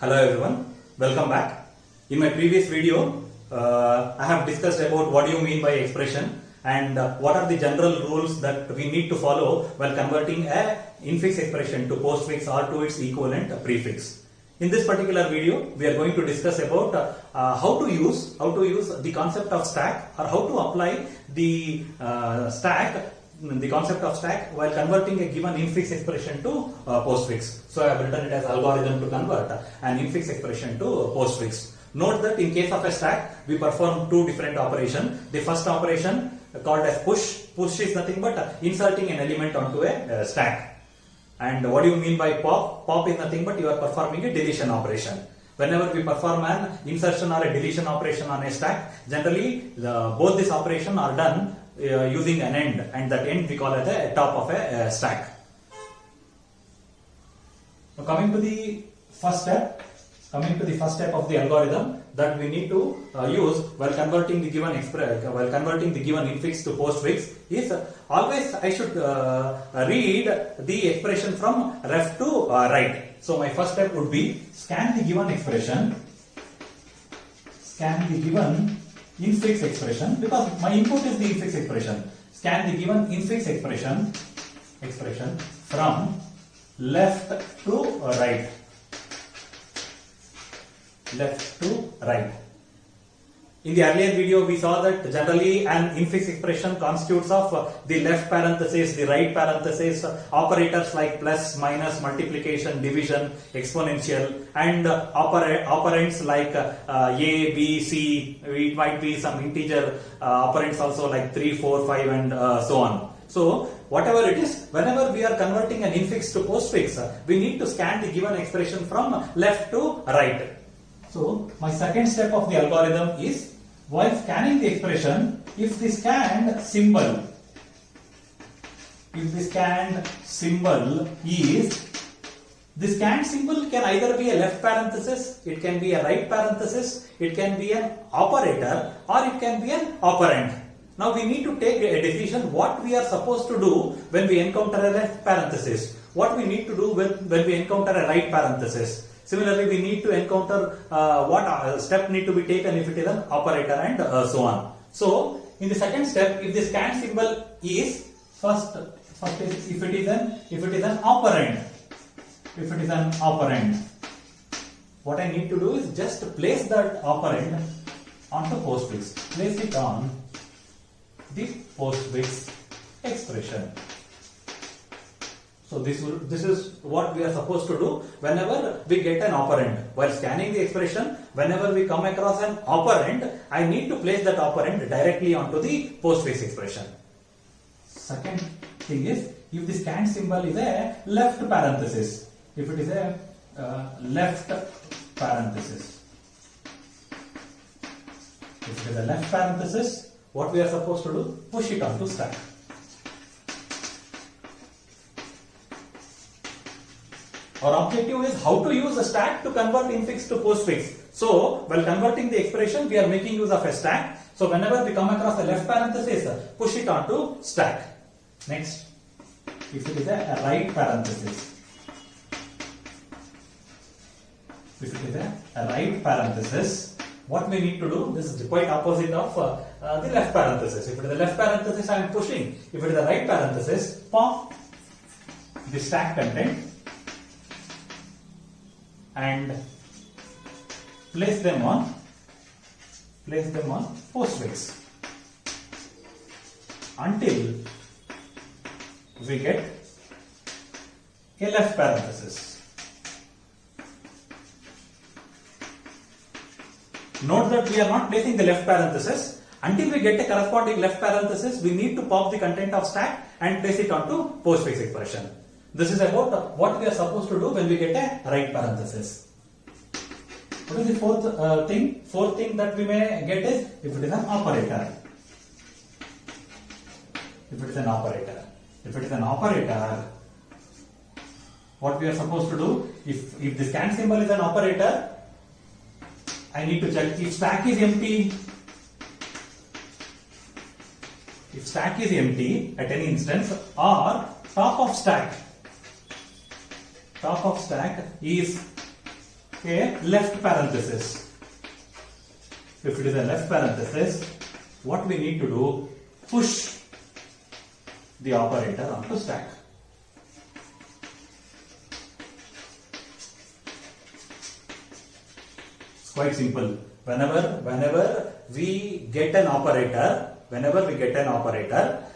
Hello everyone, welcome back. In my previous video, I have discussed about what do you mean by expression and what are the general rules that we need to follow while converting a infix expression to postfix or to its equivalent prefix. In this particular video, we are going to discuss about how to use the concept of stack or how to apply the concept of stack while converting a given infix expression to postfix. So I have written it as algorithm to convert an infix expression to postfix. Note that in case of a stack, we perform two different operations. The first operation called as push. Push is nothing but inserting an element onto a stack. And what do you mean by pop? Pop is nothing but you are performing a deletion operation. Whenever we perform an insertion or a deletion operation on a stack, generally both these operations are done using an end, and that end we call as a top of a stack. Now coming to the first step of the algorithm that we need to use while converting the given infix to postfix is always I should read the expression from left to right. So my first step would be scan the given infix expression, because my input is the infix expression. Scan the given infix expression from left to right. In the earlier video, we saw that generally an infix expression constitutes of the left parenthesis, the right parenthesis, operators like plus, minus, multiplication, division, exponential, and operands like A, B, C. It might be some integer operands also like 3, 4, 5, and so on. So whatever it is, whenever we are converting an infix to postfix, we need to scan the given expression from left to right. So my second step of the algorithm is, while scanning the expression, if the scanned symbol can either be a left parenthesis, it can be a right parenthesis, it can be an operator, or it can be an operand. Now we need to take a decision what we are supposed to do when we encounter a left parenthesis, what we need to do when we encounter a right parenthesis. Similarly, we need to encounter what step need to be taken if it is an operator, and so on. So, in the second step, if the scan symbol is first is if it is an operand, what I need to do is just place that operand on the postfix. Place it on the postfix expression. So this is what we are supposed to do whenever we get an operand. While scanning the expression, whenever we come across an operand, I need to place that operand directly onto the postfix expression. Second thing is, if the scan symbol is a left parenthesis, if it is a left parenthesis, what we are supposed to do? Push it onto stack. Our objective is how to use a stack to convert infix to postfix. So, while converting the expression, we are making use of a stack. So, whenever we come across a left parenthesis, push it onto stack. Next, if it is a right parenthesis, what we need to do, this is quite opposite of the left parenthesis. If it is a left parenthesis, I am pushing. If it is a right parenthesis, pop the stack content and place them on postfix until we get a left parenthesis. Note that we are not placing the left parenthesis. Until we get a corresponding left parenthesis, we need to pop the content of stack and place it onto postfix expression. This is about what we are supposed to do when we get a right parenthesis. What is the fourth thing? Fourth thing that we may get is if it is an operator. What we are supposed to do? If the scan symbol is an operator, I need to check if stack is empty. If stack is empty at any instance, or top of stack is a left parenthesis. If it is a left parenthesis, what we need to do, push the operator onto stack. It's quite simple. Whenever we get an operator,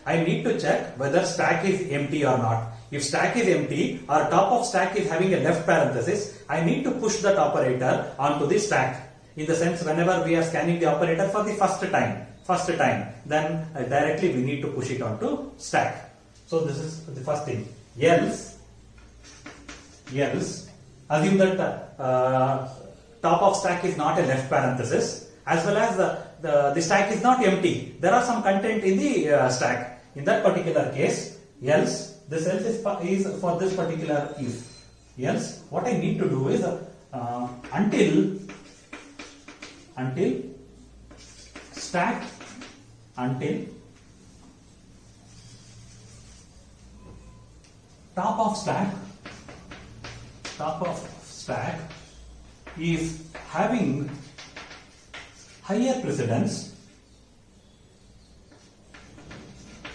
I need to check whether stack is empty or not. If stack is empty or top of stack is having a left parenthesis, I need to push that operator onto the stack. In the sense, whenever we are scanning the operator for the first time, then directly we need to push it onto stack. So this is the first thing. Else, assume that top of stack is not a left parenthesis, as well as the stack is not empty. There are some content in the stack. In that particular case, else, this else is for this particular if. Else, what I need to do is until top of stack is having higher precedence.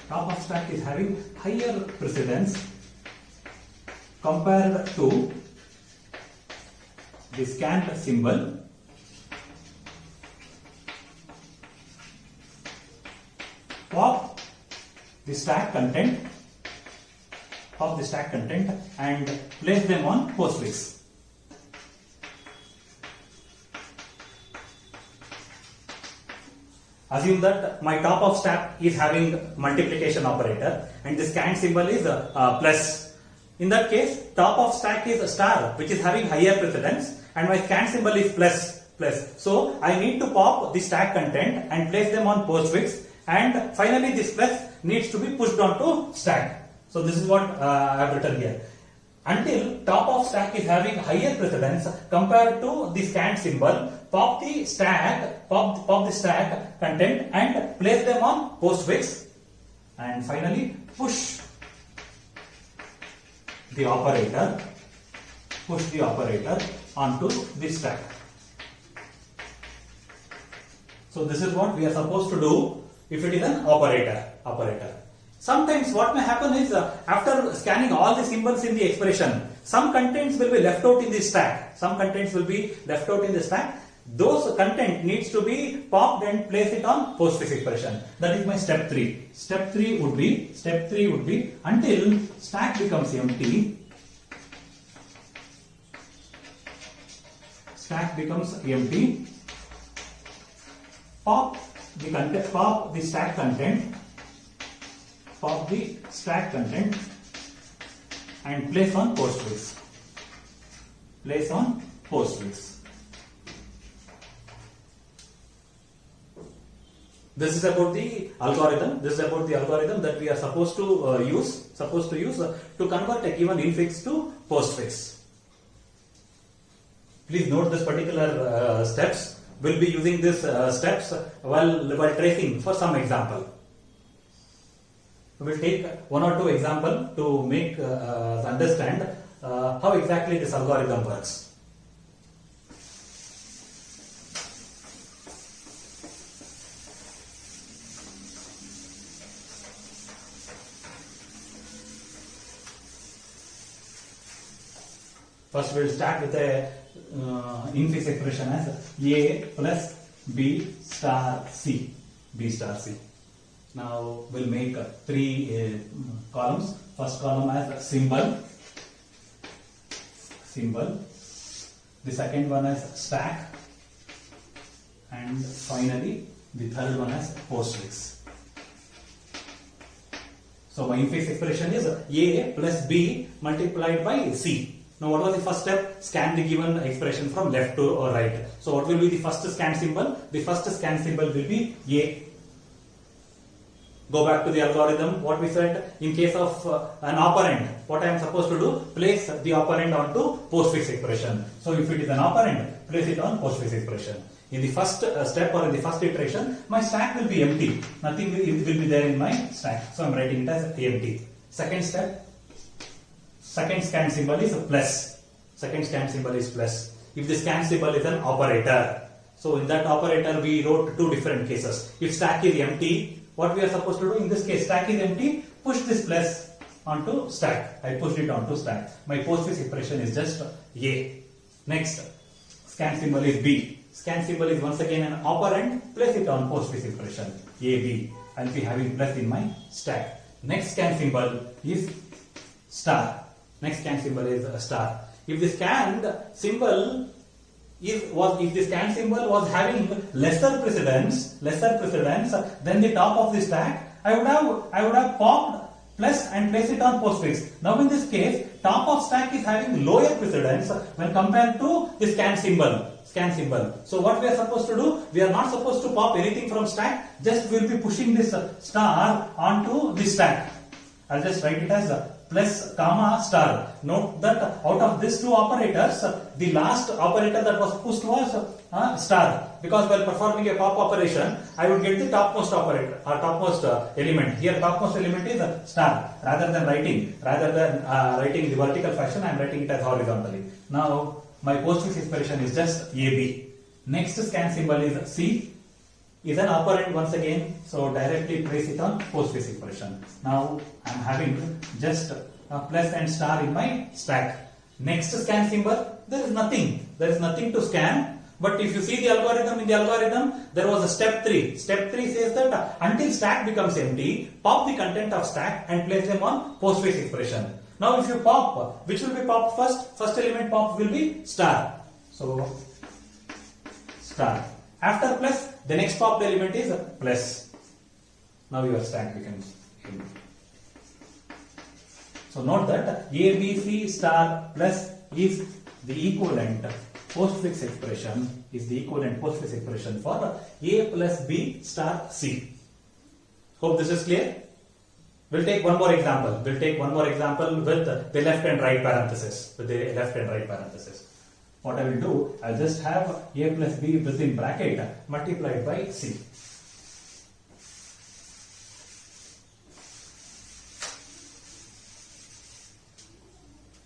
Top of stack is having higher precedence compared to the scanned symbol. Pop the stack content and place them on postfix. Assume that my top of stack is having multiplication operator and the scan symbol is plus. In that case, top of stack is a star, which is having higher precedence, and my scan symbol is plus. So I need to pop the stack content and place them on postfix, and finally this plus needs to be pushed onto stack. So this is what I have written here. Until top of stack is having higher precedence compared to the scan symbol, pop the stack content and place them on postfix, and finally push the operator onto the stack. So this is what we are supposed to do if it is an operator. Sometimes what may happen is after scanning all the symbols in the expression, some contents will be left out in the stack. Those content needs to be popped and place it on postfix expression. That is my step 3. Step 3 would be until stack becomes empty. Pop the stack content and place on postfix. This is about the algorithm. That we are supposed to use to convert a given infix to postfix. Please note this particular steps. We'll be using these steps while tracing for some example. We will take one or two examples to make us understand how exactly this algorithm works. First we will start with a infix expression as A plus B star C. Now we'll make 3 columns. First column as symbol. The second one as stack, and finally the third one as postfix. So my infix expression is A plus B multiplied by C. Now what was the first step? Scan the given expression from left to right. So what will be the first scan symbol? The first scan symbol will be A. Go back to the algorithm. What we said, in case of an operand, what I am supposed to do? Place the operand onto postfix expression. So if it is an operand, place it on postfix expression. In the first step or in the first iteration, my stack will be empty. Nothing will be there in my stack. So I am writing it as empty. Second step, second scan symbol is plus. if the scan symbol is an operator. So in that operator we wrote two different cases. If stack is empty, what we are supposed to do in this case, stack is empty, push this plus onto stack. I pushed it onto stack. My postfix expression is just A. Next, scan symbol is B. Scan symbol is once again an operand, place it on postfix expression A, B. I'll be having plus in my stack. Next scan symbol is star. Next scan symbol is a star. If the scan symbol was having lesser precedence than the top of the stack, I would have popped plus and place it on postfix. Now in this case, top of stack is having lower precedence when compared to the scan symbol. So what we are supposed to do? We are not supposed to pop anything from stack. Just we will be pushing this star onto the stack. I'll just write it as plus comma star. Note that out of these two operators, the last operator that was pushed was star. Because while performing a pop operation, I would get the topmost operator or topmost element. Here topmost element is star. Rather than writing the vertical fashion, I am writing it as horizontally. Now my postfix expression is just AB. Next scan symbol is C. Is an operand once again, so directly place it on postfix expression. Now I am having just a plus and star in my stack. Next scan symbol, there is nothing to scan. But if you see the algorithm, in the algorithm there was a step 3. Step 3 says that until stack becomes empty, pop the content of stack and place them on postfix expression. Now if you pop, which will be popped first? First element pop will be star. So star. After plus, the next popped element is plus. Now your stack becomes empty. So note that ABC star plus is the equivalent postfix expression for A plus B star C. Hope this is clear. We'll take one more example. With the left and right parenthesis. What I will do, I'll just have A plus B within bracket multiplied by C.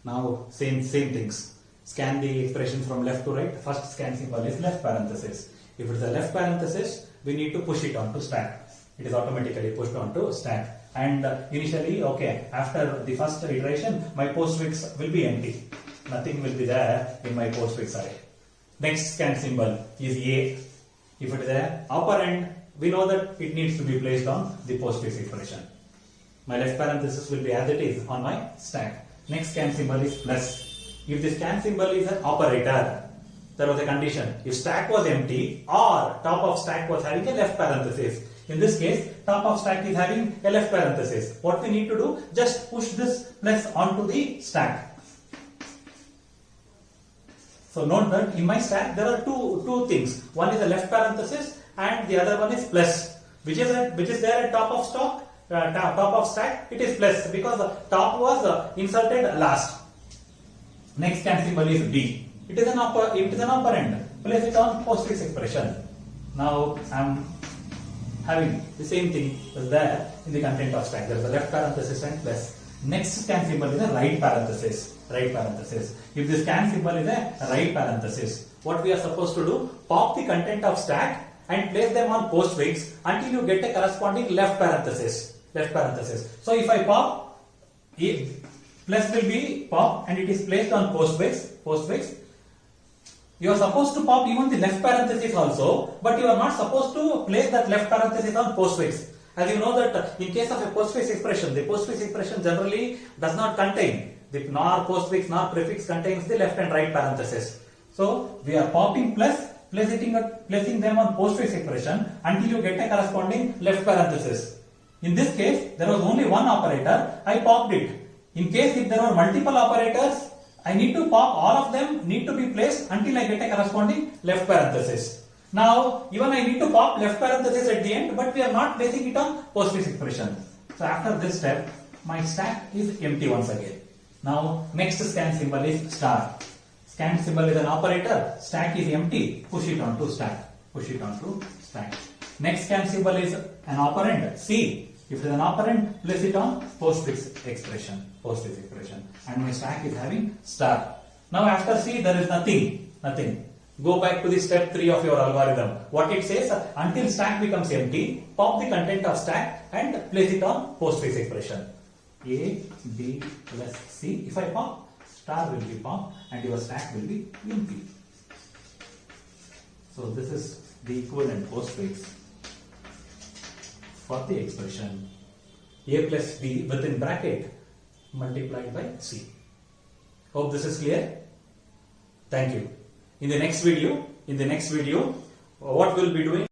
Now same things. Scan the expression from left to right. First scan symbol is left parenthesis. If it is a left parenthesis, we need to push it onto stack. It is automatically pushed onto stack. And initially, after the first iteration, my postfix will be empty. Nothing will be there in my postfix array. Next scan symbol is A. If it is an operand, we know that it needs to be placed on the postfix expression. My left parenthesis will be as it is on my stack. Next scan symbol is plus. If the scan symbol is an operator, there was a condition. If stack was empty or top of stack was having a left parenthesis. In this case, top of stack is having a left parenthesis. What we need to do? Just push this plus onto the stack. So note that in my stack there are two things. One is a left parenthesis and the other one is plus. Which is there at top of stack? It is plus because the top was inserted last. Next scan symbol is B. It is an operand. Place it on postfix expression. Now I am having the same thing as there in the content of stack. There is a left parenthesis and plus. Next scan symbol is a right parenthesis. If the scan symbol is a right parenthesis, what we are supposed to do? Pop the content of stack and place them on postfix until you get a corresponding left parenthesis. So if I pop, plus will be pop and it is placed on postfix. You are supposed to pop even the left parenthesis also, but you are not supposed to place that left parenthesis on postfix. As you know that in case of a postfix expression, the postfix expression generally does not contain nor postfix nor prefix contains the left and right parenthesis. So we are popping plus, placing them on postfix expression until you get a corresponding left parenthesis. In this case, there was only one operator. I popped it. In case if there were multiple operators, I need to pop all of them need to be placed until I get a corresponding left parenthesis. Now, even I need to pop left parenthesis at the end, but we are not placing it on postfix expression. So after this step, my stack is empty once again. Now, next scan symbol is star. Scan symbol is an operator. Stack is empty. Push it onto stack. Next scan symbol is an operand. C. If it is an operand, place it on postfix expression. And my stack is having star. Now after C there is nothing. Nothing. Go back to the step 3 of your algorithm. What it says, until stack becomes empty, pop the content of stack and place it on postfix expression. A, B plus C. If I pop, star will be popped and your stack will be empty. So this is the equivalent postfix for the expression A plus B within bracket multiplied by C. Hope this is clear. Thank you. In the next video, what we'll be doing?